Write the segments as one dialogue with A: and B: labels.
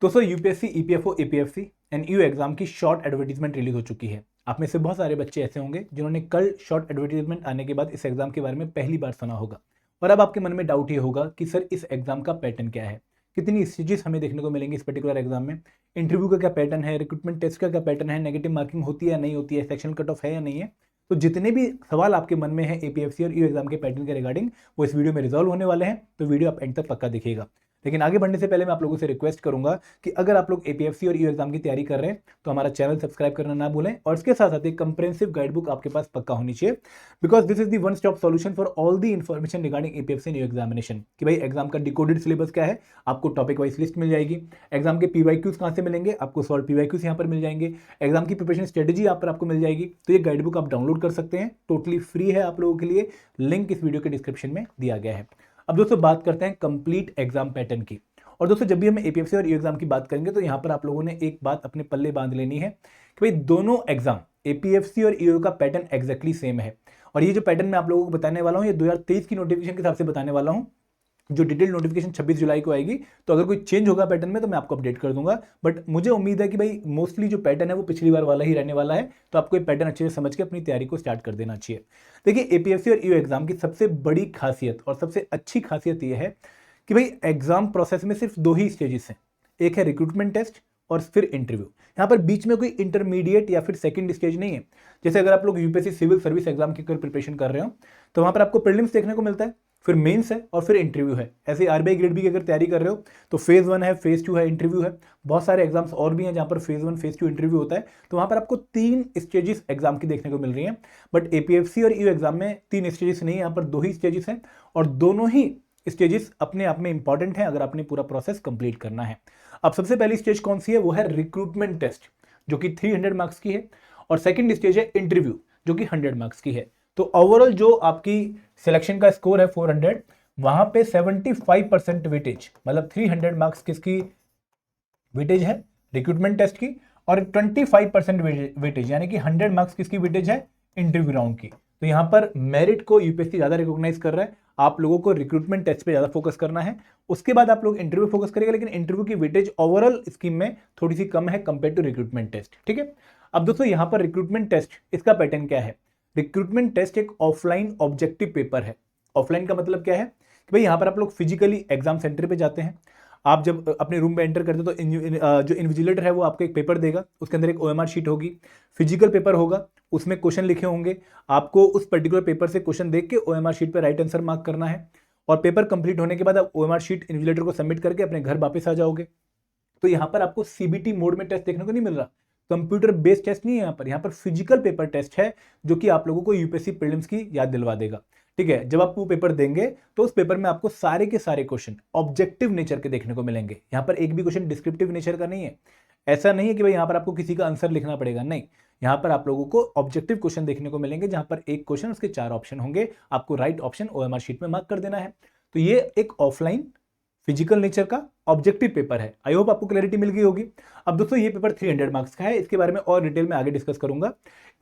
A: दोस्तों UPSC, EPFO, APFC and EU exam की short advertisement release हो चुकी है। आप में से बहुत सारे बच्चे ऐसे होंगे जिन्होंने कल शॉर्ट एडवर्टीजमेंट आने के बाद इस एग्जाम के बारे में पहली बार सुना होगा और अब आपके मन में डाउट ये होगा कि सर इस एग्जाम का पैटर्न क्या है, कितनी स्टेजेस हमें देखने को मिलेंगे इस पर्टिकुलर एग्जाम में, इंटरव्यू का क्या पैटर्न है, रिक्रूटमेंट टेस्ट का क्या पैटर्न है, नेगेटिव मार्किंग होती है या नहीं होती है, सेक्शन कट ऑफ है या नहीं है। तो जितने भी सवाल आपके मन में है एपीएफसी और ईयू एग्जाम के पैटर्न के रिगार्डिंग वो इस वीडियो में रिजॉल्व होने वाले हैं। तो वीडियो आप एंड तक पक्का देखिएगा। लेकिन आगे बढ़ने से पहले मैं आप लोगों से रिक्वेस्ट करूंगा कि अगर आप लोग एपीएफसी और ईयू एग्जाम की तैयारी कर रहे हैं तो हमारा चैनल सब्सक्राइब करना ना भूलें और इसके साथ साथ एक कंप्रेहेंसिव गाइड बुक आपके पास पक्का होनी चाहिए, because this is the one stop solution for all the information regarding APFC and EU examination. कि भाई एग्जाम का डिकोडेड सिलेबस क्या है, आपको टॉपिक वाइज लिस्ट मिल जाएगी। एग्जाम के पीवाईक्यूज कहां से मिलेंगे, आपको सॉल्व पीवाईक्यूज यहाँ पर मिल जाएंगे। एग्जाम की प्रिपरेशन स्ट्रेटेजी यहाँ पर आपको मिल जाएगी। तो ये गाइड बुक आप डाउनलोड कर सकते हैं, टोटली फ्री है आप लोगों के लिए। लिंक इस वीडियो के डिस्क्रिप्शन में दिया गया है। अब दोस्तों बात करते हैं कंप्लीट एग्जाम पैटर्न की। और दोस्तों जब भी हम एपीएफसी और ईयू एग्जाम की बात करेंगे तो यहाँ पर आप लोगों ने एक बात अपने पल्ले बांध लेनी है कि भाई दोनों एग्जाम एपीएफसी और ईयू का पैटर्न एग्जैक्टली सेम है। और ये जो पैटर्न मैं आप लोगों को बताने वाला हूँ ये 2023 की नोटिफिकेशन के हिसाब से बताने वाला हूँ, जो डिटेल नोटिफिकेशन 26 जुलाई को आएगी। तो अगर कोई चेंज होगा पैटर्न में तो मैं आपको अपडेट कर दूंगा, बट मुझे उम्मीद है कि भाई मोस्टली जो पैटर्न है वो पिछली बार वाला ही रहने वाला है। तो आपको ये पैटर्न अच्छे से समझ के अपनी तैयारी को स्टार्ट कर देना चाहिए। देखिए एपीएफसी और ईयू एग्जाम की सबसे बड़ी खासियत और सबसे अच्छी खासियत ये है कि भाई एग्जाम प्रोसेस में सिर्फ दो ही स्टेजेस हैं, एक है रिक्रूटमेंट टेस्ट और फिर इंटरव्यू। यहाँ पर बीच में कोई इंटरमीडिएट या फिर सेकंड स्टेज नहीं है। जैसे अगर आप लोग यूपीएससी सिविल सर्विस एग्जाम की प्रिपरेशन कर रहे हो तो वहाँ पर आपको प्रीलिम्स देखने को मिलता है, फिर मेंस है और फिर इंटरव्यू है। ऐसे आरबीआई ग्रेड बी की अगर तैयारी कर रहे हो तो फेज 1 है, फेज 2 है, इंटरव्यू है। बहुत सारे एग्जाम्स और भी हैं जहाँ पर फेज 1, फेज 2 इंटरव्यू होता है। तो वहाँ पर आपको 3 स्टेजेस एग्जाम की देखने को मिल रही हैं। बट एपीएफसी और ईयू एग्जाम में 3 स्टेजेस नहीं है, यहाँ पर 2 ही स्टेजेस हैं और दोनों ही स्टेजेस अपने आप में इंपॉर्टेंट है अगर आपने पूरा प्रोसेस कंप्लीट करना है। अब सबसे पहली स्टेज कौन सी है, वो है रिक्रूटमेंट टेस्ट जो कि 300 मार्क्स की है, और सेकंड स्टेज है इंटरव्यू जो कि 100 मार्क्स की है। तो ओवरऑल जो आपकी सिलेक्शन का स्कोर है 400, वहां पे 75% वेटेज, मतलब 300 मार्क्स किसकी वेटेज है, रिक्रूटमेंट टेस्ट की, और 25% वेटेज यानी कि 100 मार्क्स किसकी वेटेज है, इंटरव्यू राउंड की। तो यहां पर मेरिट को यूपीएससी ज्यादा रिकॉग्नाइज कर रहा है, आप लोगों को रिक्रूटमेंट टेस्ट पे ज्यादा फोकस करना है, उसके बाद आप लोग इंटरव्यू फोकस करेगा। लेकिन इंटरव्यू की वेटेज ओवरऑल स्कीम में थोड़ी सी कम है कंपेयर टू रिक्रूटमेंट टेस्ट, ठीक है। अब दोस्तों यहां पर रिक्रूटमेंट टेस्ट, इसका पैटर्न क्या है। रिक्रूटमेंट टेस्ट एक ऑफलाइन ऑब्जेक्टिव पेपर है। ऑफलाइन का मतलब क्या है कि भाई यहां पर आप लोग फिजिकली एग्जाम सेंटर पे जाते हैं। आप जब अपने रूम में एंटर करते हो तो जो इन्विजिलेटर है वो आपको एक पेपर देगा, उसके अंदर एक ओएमआर शीट होगी, फिजिकल पेपर होगा, उसमें क्वेश्चन लिखे होंगे। आपको उस पर्टिकुलर पेपर से क्वेश्चन देख के ओएमआर शीट पर राइट आंसर मार्क करना है और पेपर कंप्लीट होने के बाद आप ओएमआर शीट इन्विजिलेटर को सबमिट करके अपने घर वापस आ जाओगे। तो यहाँ पर आपको सीबीटी मोड में टेस्ट देखने को नहीं मिल रहा, कंप्यूटर बेस्ड टेस्ट नहीं है यहाँ पर फिजिकल पेपर टेस्ट है जो कि आप लोगों को यूपीएससी प्रीलिम्स की याद दिलवा देगा, ठीक है। जब आप वो पेपर देंगे तो उस पेपर में आपको सारे के सारे क्वेश्चन ऑब्जेक्टिव नेचर के देखने को मिलेंगे। यहाँ पर एक भी क्वेश्चन डिस्क्रिप्टिव नेचर का नहीं है। ऐसा नहीं है कि भाई यहाँ पर आपको किसी का आंसर लिखना पड़ेगा, नहीं, यहाँ पर आप लोगों को ऑब्जेक्टिव क्वेश्चन देखने को मिलेंगे जहां पर एक क्वेश्चन उसके 4 ऑप्शन होंगे, आपको राइट ऑप्शन ओएमआर शीट में मार्क कर देना है। तो ये एक ऑफलाइन फिजिकल नेचर का ऑब्जेक्टिव पेपर है। आई होप आपको क्लैरिटी मिल गई होगी। अब दोस्तों ये पेपर 300 मार्क्स का है, इसके बारे में और डिटेल में आगे डिस्कस करूंगा।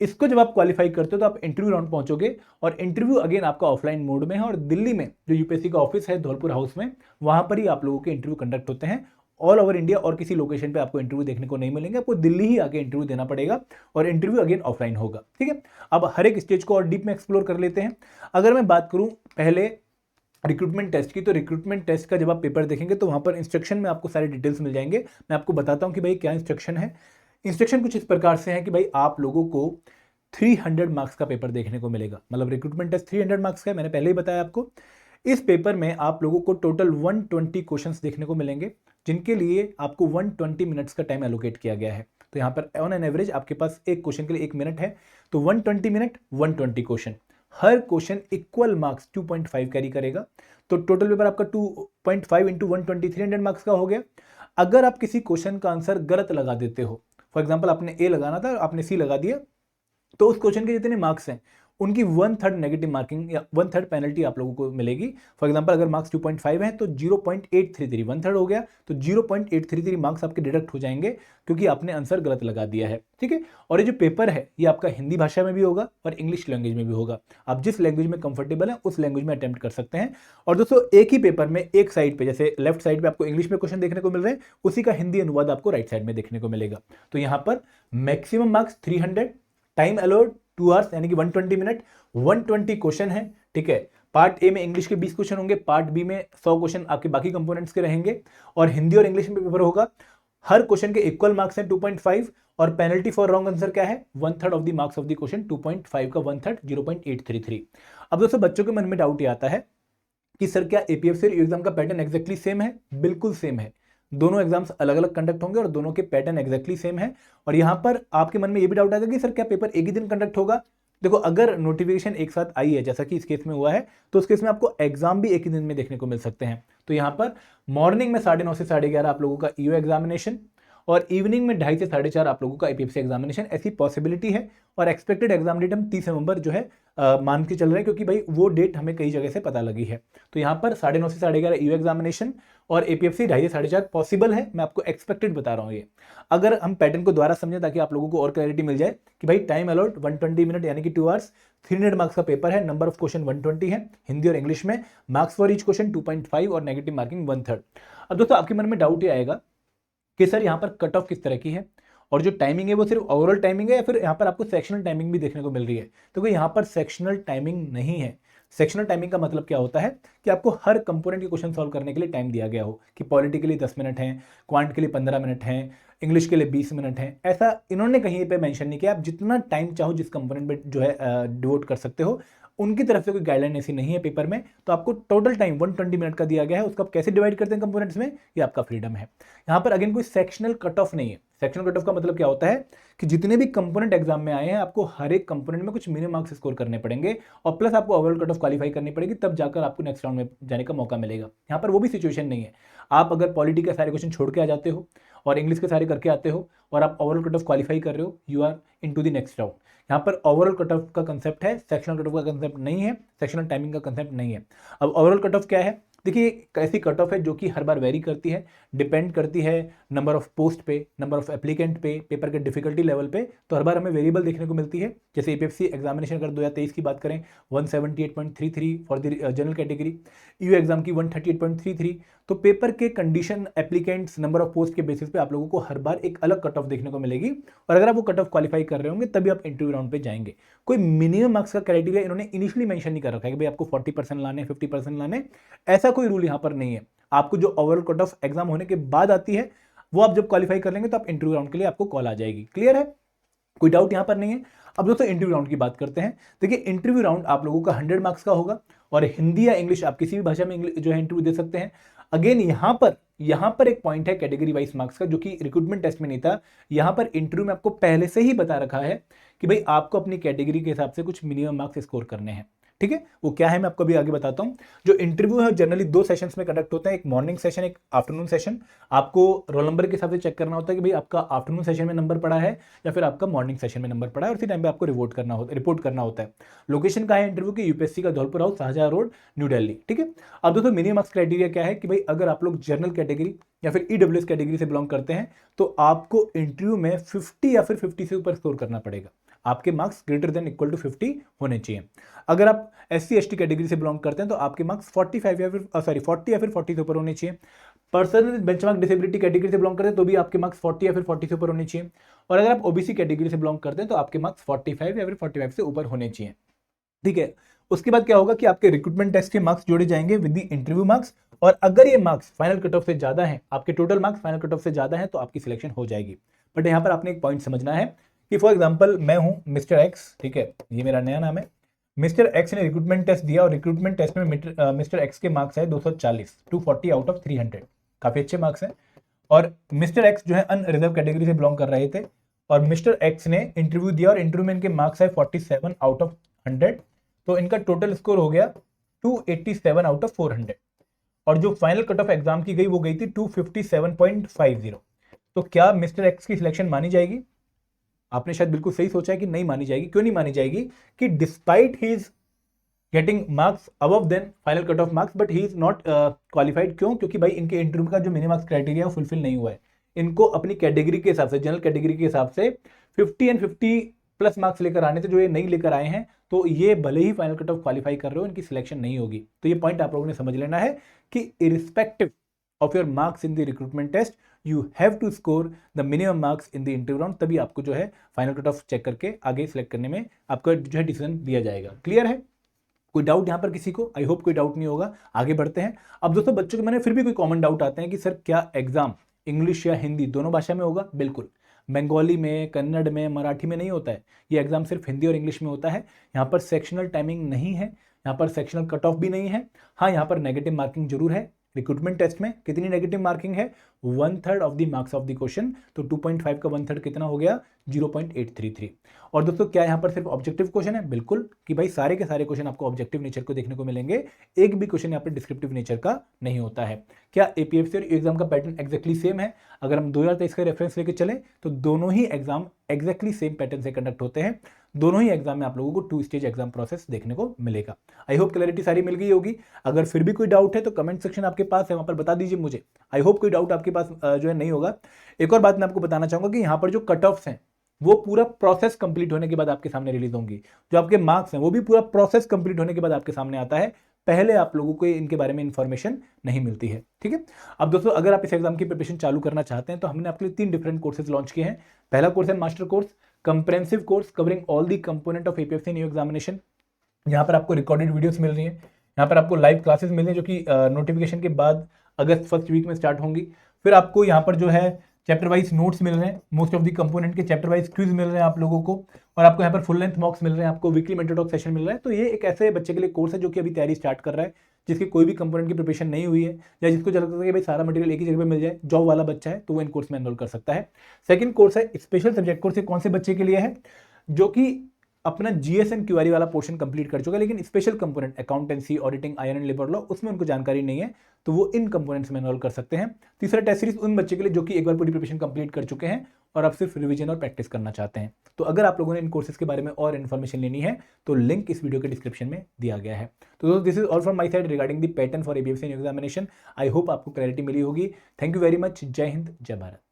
A: इसको जब आप क्वालिफाई करते हो तो आप इंटरव्यू राउंड पहुंचोगे और इंटरव्यू अगेन आपका ऑफलाइन मोड में है और दिल्ली में जो यूपीएससी का ऑफिस है धौलपुर हाउस में, वहां पर ही आप लोगों के इंटरव्यू कंडक्ट होते हैं। ऑल ओवर इंडिया और किसी लोकेशन पे आपको इंटरव्यू देखने को नहीं मिलेंगे, आपको दिल्ली ही आके इंटरव्यू देना पड़ेगा और इंटरव्यू अगेन ऑफलाइन होगा, ठीक है। अब हर एक स्टेज को और डीप में एक्सप्लोर कर लेते हैं। अगर मैं बात करूं पहले रिक्रूटमेंट टेस्ट की, तो रिक्रूटमेंट टेस्ट का जब आप पेपर देखेंगे तो वहां पर इंस्ट्रक्शन में आपको सारे डिटेल्स मिल जाएंगे। मैं आपको बताता हूं कि भाई क्या इंस्ट्रक्शन है। इंस्ट्रक्शन कुछ इस प्रकार से है कि भाई आप लोगों को 300 मार्क्स का पेपर देखने को मिलेगा, मतलब रिक्रूटमेंट टेस्ट 300 मार्क्स का है, मैंने पहले ही बताया आपको। इस पेपर में आप लोगों को टोटल 120 क्वेश्चंस देखने को मिलेंगे जिनके लिए आपको 120 मिनट्स का टाइम एलोकेट किया गया है। तो यहाँ पर ऑन एन एवरेज आपके पास एक क्वेश्चन के लिए 1 मिनट है, तो 120 मिनट 120 क्वेश्चन, हर क्वेश्चन इक्वल मार्क्स 2.5 कैरी करेगा। तो टोटल पेपर आपका 2.5 इंटू 120 300 मार्क्स का हो गया। अगर आप किसी क्वेश्चन का आंसर गलत लगा देते हो, फॉर एग्जाम्पल आपने ए लगाना था आपने सी लगा दिया, तो उस क्वेश्चन के जितने मार्क्स हैं उनकी 1/3 नेगेटिव मार्किंग या 1/3 पेनल्टी आप लोगों को मिलेगी। फॉर एग्जांपल अगर मार्क्स 2.5 है तो 0.833, 1/3 हो गया तो 0.833 मार्क्स आपके डिडक्ट हो जाएंगे क्योंकि आपने आंसर गलत लगा दिया है। ठीक है, और ये जो पेपर है ये आपका हिंदी भाषा में भी होगा और इंग्लिश लैंग्वेज में भी होगा। आप जिस लैंग्वेज में कंफर्टेबल है उस लैंग्वेज में अटेम्प्ट कर सकते हैं। और दोस्तों एक ही पेपर में एक साइड पे, जैसे लेफ्ट साइड पे आपको इंग्लिश में क्वेश्चन देखने को मिल रहे हैं, उसी का हिंदी अनुवाद आपको राइट साइड में देखने को मिलेगा। तो यहां पर maximum marks 300, time allowed 2 hours यानी कि 120 मिनट, 120 क्वेश्चन है। ठीक है, पार्ट ए में इंग्लिश के 20 क्वेश्चन होंगे, पार्ट बी में 100 क्वेश्चन आपके बाकी कंपोनेंट्स के रहेंगे, और हिंदी और इंग्लिश में पेपर होगा। हर क्वेश्चन के इक्वल मार्क्स हैं 2.5, और पेनल्टी फॉर रॉन्ग आंसर क्या है, 1/3 of the marks of the question, 2.5 का 1/3 0.833। अब दोस्तों बच्चों के मन में डाउट ये आता है कि सर क्या एपीएफसी और एग्जाम का पैटर्न एग्जैक्टली सेम है? बिल्कुल सेम है। दोनों एग्जाम्स अलग अलग कंडक्ट होंगे और दोनों के पैटर्न एग्जैक्टली सेम है। और यहां पर आपके मन में ये भी डाउट आएगा कि सर क्या पेपर एक ही दिन कंडक्ट होगा? देखो, अगर नोटिफिकेशन एक साथ आई है जैसा कि इस केस में हुआ है, तो उस केस में आपको एग्जाम भी एक ही दिन में देखने को मिल सकते हैं। तो यहां पर मॉर्निंग में 9:30 से 11:30 आप लोगों का ईओ एग्जामिनेशन, और इवनिंग में 2:30 से 4:30 आप लोगों का एपीएफसी एग्जामिनेशन, ऐसी पॉसिबिलिटी है। और एक्सपेक्टेड एग्जाम डेट हम 30 नवंबर जो है मान के चल रहे हैं, क्योंकि भाई वो डेट हमें कई जगह से पता लगी है। तो यहाँ पर 9:30 से 11:30 ईओ एग्जामिनेशन और एपीएफसी 2:30 से 4:30 पॉसिबल है। मैं आपको एक्सपेक्टेड बता रहा हूँ ये। अगर हम पैटर्न को दोबारा समझें ताकि आप लोगों को और क्लैरिटी मिल जाए कि भाई टाइम अलाउड 120 मिनट यानी कि 2 आवर्स, 300 मार्क्स का पेपर है, नंबर ऑफ क्वेश्चन 120 है हिंदी और इंग्लिश में, मार्क्स फॉर ईच क्वेश्चन 2.5 और नेगेटिव मार्किंग 1/3। अब दोस्तों आपके मन में डाउट ये आएगा कि सर यहाँ पर कट ऑफ किस तरह की है, और जो टाइमिंग है वो सिर्फ ओवरऑल टाइमिंग है या फिर यहाँ पर आपको सेक्शनल टाइमिंग भी देखने को मिल रही है? तो यहाँ पर सेक्शनल टाइमिंग नहीं है। सेक्शनल टाइमिंग का मतलब क्या होता है कि आपको हर कंपोनेंट के क्वेश्चन सॉल्व करने के लिए टाइम दिया गया हो, कि पॉलिटी के लिए 10 मिनट हैं, क्वांट के लिए 15 मिनट हैं, इंग्लिश के लिए 20 मिनट हैं। ऐसा इन्होंने कहीं पे मेंशन नहीं किया। आप जितना टाइम चाहो जिस कंपोनेंट पे जो है डिवोट कर सकते हो। उनकी तरफ से कोई गाइडलाइन ऐसी नहीं है पेपर में। तो आपको टोटल टाइम 120 मिनट का दिया गया है। उसको आप कैसे डिवाइड करते हैं कंपोनेंट्स में, ये आपका फ्रीडम है। यहाँ पर अगेन कोई सेक्शनल कट ऑफ नहीं है। सेक्शनल कट ऑफ का मतलब क्या होता है कि जितने भी कंपोनेंट एग्जाम में आए हैं, आपको हर एक कंपोनेंट में कुछ मिनिमम मार्क्स स्कोर करने पड़ेंगे, और प्लस आपको ओवरऑल कट ऑफ क्वालिफाई करनी पड़ेगी, तब जाकर आपको नेक्स्ट राउंड में जाने का मौका मिलेगा। यहाँ पर वो भी सिचुएशन नहीं है। आप अगर पॉलिटी के सारे क्वेश्चन छोड़ के आ जाते हो और इंग्लिश के सारे करके आते हो और आप ओवरऑल कट ऑफ क्वालिफाई कर रहे हो, you are in to the next round. यहाँ पर ओवरऑल कट ऑफ का कंसेप्ट है, सेक्शनल कट ऑफ का कंसेप्ट नहीं है, सेक्शनल टाइमिंग का कंसेप्ट नहीं है। अब ओवरऑल कट ऑफ क्या है? देखिए, ऐसी कट ऑफ है जो कि हर बार वेरी करती है, डिपेंड करती है नंबर ऑफ पोस्ट पे, नंबर ऑफ एप्लीकेंट पे, पेपर के डिफिकल्टी लेवल पे। तो हर बार हमें वेरिएबल देखने को मिलती है। जैसे एपीएफसी एग्जामिनेशन अगर 2023 की बात करें, 178.33 for the general category, EO exam की 138.33। तो पेपर के condition, applicants, number of post के बेसिस पे आप लोगों को हर बार एक अलग कट ऑफ देखने को मिलेगी, और अगर आप वो कट ऑफ क्वालिफाई कर रहे होंगे तभी आप इंटरव्यू राउंड पे जाएंगे। कोई मिनिमम मार्क्स का क्राइटेरिया इन्होंने इनिशियली मेंशन नहीं कर रखा है कि भाई आपको 40% लाने, 50% लाने, ऐसा कोई रूल यहाँ पर नहीं है। आपको जो ओवरऑल कट ऑफ एग्जाम होने के बाद आती है, वो आप जब क्वालिफाई कर लेंगे तो आप इंटरव्यू राउंड के लिए आपको कॉल आ जाएगी। क्लियर है? कोई डाउट यहां पर नहीं है। अब दोस्तों इंटरव्यू राउंड की बात करते हैं। देखिए, इंटरव्यू राउंड आप लोगों का 100 मार्क्स का होगा, और हिंदी या इंग्लिश आप किसी भी भाषा में जो है इंटरव्यू दे सकते हैं। अगेन यहां पर एक पॉइंट है कैटेगरी वाइज मार्क्स का, जो कि रिक्रूटमेंट टेस्ट में नहीं था। यहां पर इंटरव्यू में आपको पहले से ही बता रखा है कि भाई आपको अपनी कैटेगरी के हिसाब से कुछ मिनिमम मार्क्स स्कोर करने हैं। ठीक है, वो क्या है मैं आपको अभी आगे बताता हूं। जो इंटरव्यू है जनरली 2 सेशंस में कंडक्ट होता है, एक मॉर्निंग सेशन, एक आफ्टरनून सेशन। आपको रोल नंबर के हिसाब से चेक करना होता है कि भाई आपका आफ्टरनून सेशन में नंबर पड़ा है या फिर आपका मॉर्निंग सेशन में नंबर पड़ा है, और उसी टाइम पे आपको रिपोर्ट करना होता है। लोकेशन कहाँ है इंटरव्यू की? यूपीएससी का Dholpur house, Shahjahan road, new Delhi. ठीक है, अब दोस्तों मिनिमम मार्क्स क्राइटेरिया क्या है कि भाई अगर आप लोग जनरल कैटेगरी या फिर ईडब्ल्यूएस कैटेगरी से बिलोंग करते हैं, तो आपको इंटरव्यू में 50 या फिर 50 से ऊपर स्कोर करना पड़ेगा। आपके marks greater than equal to 50 होने चाहिए। अगर आप एससी एसटी कैटेगरी से बिलोंग करते हैं तो आपके मार्क्स 40 या फिर 40 से ऊपर होने चाहिए। पर्सन बेंचमार्क डिसेबिलिटी कैटेगरी से बिलोंग करते हैं तो भी आपके मार्क्स 40 या फिर 40 से ऊपर होने चाहिए। और अगर आप ओबीसी कैटेगरी से बिलोंग करते हैं तो आपके मार्क्स 45 या फिर 45 से ऊपर होने चाहिए। ठीक है, उसके बाद क्या होगा कि आपके रिक्रूटमेंट टेस्ट के मार्क्स जोड़े जाएंगे विद द इंटरव्यू मार्क्स, और अगर ये मार्क्स फाइनल कट ऑफ से ज्यादा है, आपके total marks final cut of से ज्यादा है, तो आपकी सिलेक्शन हो जाएगी। बट यहाँ पर आपने एक पॉइंट समझना है कि फॉर एग्जाम्पल मैं हूं मिस्टर एक्स, ठीक है, ये मेरा नया नाम है। मिस्टर एक्स ने रिक्रूटमेंट टेस्ट दिया और रिक्रूटमेंट टेस्ट में मिस्टर एक्स के मार्क्स है 240, 240 आउट ऑफ 300, काफी अच्छे मार्क्स हैं। और मिस्टर एक्स जो है अनरिजर्व कैटेगरी से बिलोंग कर रहे थे, और मिस्टर एक्स ने इंटरव्यू दिया और इंटरव्यू में इनके मार्क्स है 47 आउट ऑफ 100, तो इनका टोटल स्कोर हो गया 287 आउट ऑफ 400, और जो फाइनल कट ऑफ एग्जाम की गई वो गई थी 257.50। तो क्या मिस्टर एक्स की सिलेक्शन मानी जाएगी? आपने शायद बिल्कुल सही सोचा है कि नहीं मानी जाएगी। क्यों नहीं मानी जाएगी? कि despite he is getting marks above than final cut off marks but he is not qualified. क्यों? क्योंकि भाई इनके इंटरव्यू का जो मिनिमम मार्क्स क्राइटेरिया है फुलफिल नहीं हुआ है। इनको अपनी कैटेगरी के हिसाब से, जनरल कैटेगरी के हिसाब से 50 एंड 50 प्लस मार्क्स लेकर आने थे, जो ये नहीं लेकर आए हैं। तो ये भले ही फाइनल कट ऑफ क्वालिफाई कर रहे हो, इनकी सिलेक्शन नहीं होगी। तो ये पॉइंट आप लोगों ने समझ लेना है कि irrespective of your marks in the recruitment test you have to score the minimum marks in the interview round, तभी आपको जो है फाइनल कट ऑफ चेक करके आगे सिलेक्ट करने में आपका जो है डिसीजन दिया जाएगा। क्लियर है? कोई डाउट यहाँ पर किसी को? आई होप कोई डाउट नहीं होगा। आगे बढ़ते हैं। अब दोस्तों बच्चों के मन में फिर भी कोई कॉमन डाउट आते हैं कि सर क्या एग्जाम इंग्लिश या हिंदी दोनों भाषा में होगा? बिल्कुल, बंगाली में, कन्नड़ में, मराठी में नहीं होता है। ये एग्जाम सिर्फ हिंदी और इंग्लिश में होता है। यहाँ पर सेक्शनल टाइमिंग नहीं है, यहाँ पर सेक्शनल कट ऑफ भी नहीं है। हाँ, यहाँ पर नेगेटिव मार्किंग जरूर है। रिक्रूटमेंट टेस्ट में कितनी नेगेटिव मार्किंग है? 1/3 of the marks of the question. तो 2.5 का 1/3 कितना हो गया? 0.833। और दोस्तों क्या यहाँ पर सिर्फ ऑब्जेक्टिव क्वेश्चन है? बिल्कुल, कि भाई सारे के सारे क्वेश्चन आपको ऑब्जेक्टिव नेचर को देखने को मिलेंगे। एक भी क्वेश्चन यहाँ पर डिस्क्रिप्टिव नेचर का नहीं होता है। क्या एपीएफसी और एग्जाम का पैटर्न एक्जैक्टली सेम है? अगर हम 2023 का रेफरेंस लेके चले तो दोनों ही एग्जाम एक्जैक्टली सेम पैटर्न से कंडक्ट होते हैं। दोनों ही एग्जाम में आप लोगों को 2 स्टेज एग्जाम प्रोसेस देखने को मिलेगा। आई होप क्लैरिटी सारी मिल गई होगी। अगर फिर भी कोई डाउट है तो कमेंट सेक्शन आपके पास है, वहां पर बता दीजिए मुझे। आई होप कोई डाउट आपके पास जो है नहीं होगा। एक और बात मैं आपको बताना चाहूंगा कि यहाँ पर जो कट ऑफ्स हैं वो पूरा प्रोसेस कंप्लीट होने के बाद आपके सामने रिलीज होंगी। जो आपके मार्क्स हैं वो भी पूरा प्रोसेस कंप्लीट होने के बाद आपके सामने आता है। पहले आप लोगों को इनके बारे में इंफॉर्मेशन नहीं मिलती है। ठीक है। अब दोस्तों अगर आप इस एग्जाम की प्रिपरेशन चालू करना चाहते हैं तो हमने आपके लिए 3 डिफरेंट कोर्सेज लॉन्च किए हैं। पहला कोर्स है master course, comprehensive course covering all the component of APFC new examination. यहाँ पर आपको रिकॉर्डेड वीडियोस मिल रही हैं, यहाँ पर आपको लाइव क्लासेस मिल रही हैं जो कि नोटिफिकेशन के बाद अगस्त फर्स्ट वीक में स्टार्ट होंगी। फिर आपको यहाँ पर जो है चैप्टर वाइज नोट्स मिल रहे हैं, मोस्ट ऑफ दी कंपोनेंट के चैप्टर वाइज क्विज मिल रहे हैं आप लोगों को, और आपको यहाँ पर फुल लेंथ मॉक्स मिल रहे हैं, आपको वीकली मेंटर टॉक सेशन मिल रहा है। तो ये एक ऐसे बच्चे के लिए कोर्स है जो कि अभी तैयारी स्टार्ट कर रहा है, जिसकी कोई भी कंपोनेंट की प्रिपरेशन नहीं हुई है, या जिसको चलता है कि भाई सारा मटेरियल एक ही जगह पे मिल जाए, जॉब वाला बच्चा है तो वो इन कोर्स में एनरोल कर सकता है। सेकंड कोर्स है स्पेशल सब्जेक्ट कोर्स। कौन से बच्चे के लिए है? जो कि अपना जीएस एंड क्यूआरई वाला पोर्शन कंप्लीट कर चुका है, लेकिन special component accountancy, auditing, IR and labour law उसमें उनको जानकारी नहीं है, तो वो इन कंपोनेंट्स में एनरोल कर सकते हैं। तीसरा टेस्ट सीरीज उन बच्चे के लिए जो कि एक बार पूरी प्रिपरेशन कंप्लीट कर चुके हैं और अब सिर्फ रिवीजन और प्रैक्टिस करना चाहते हैं। तो अगर आप लोगों ने इन कोर्सेज के बारे में और इन्फॉर्मेशन लेनी है तो लिंक इस वीडियो के डिस्क्रिप्शन में दिया गया है। तो this is all from my side regarding the pattern for APFC examination. I hope आपको क्लैरिटी मिली होगी। Thank you very much. जय हिंद, जय भारत।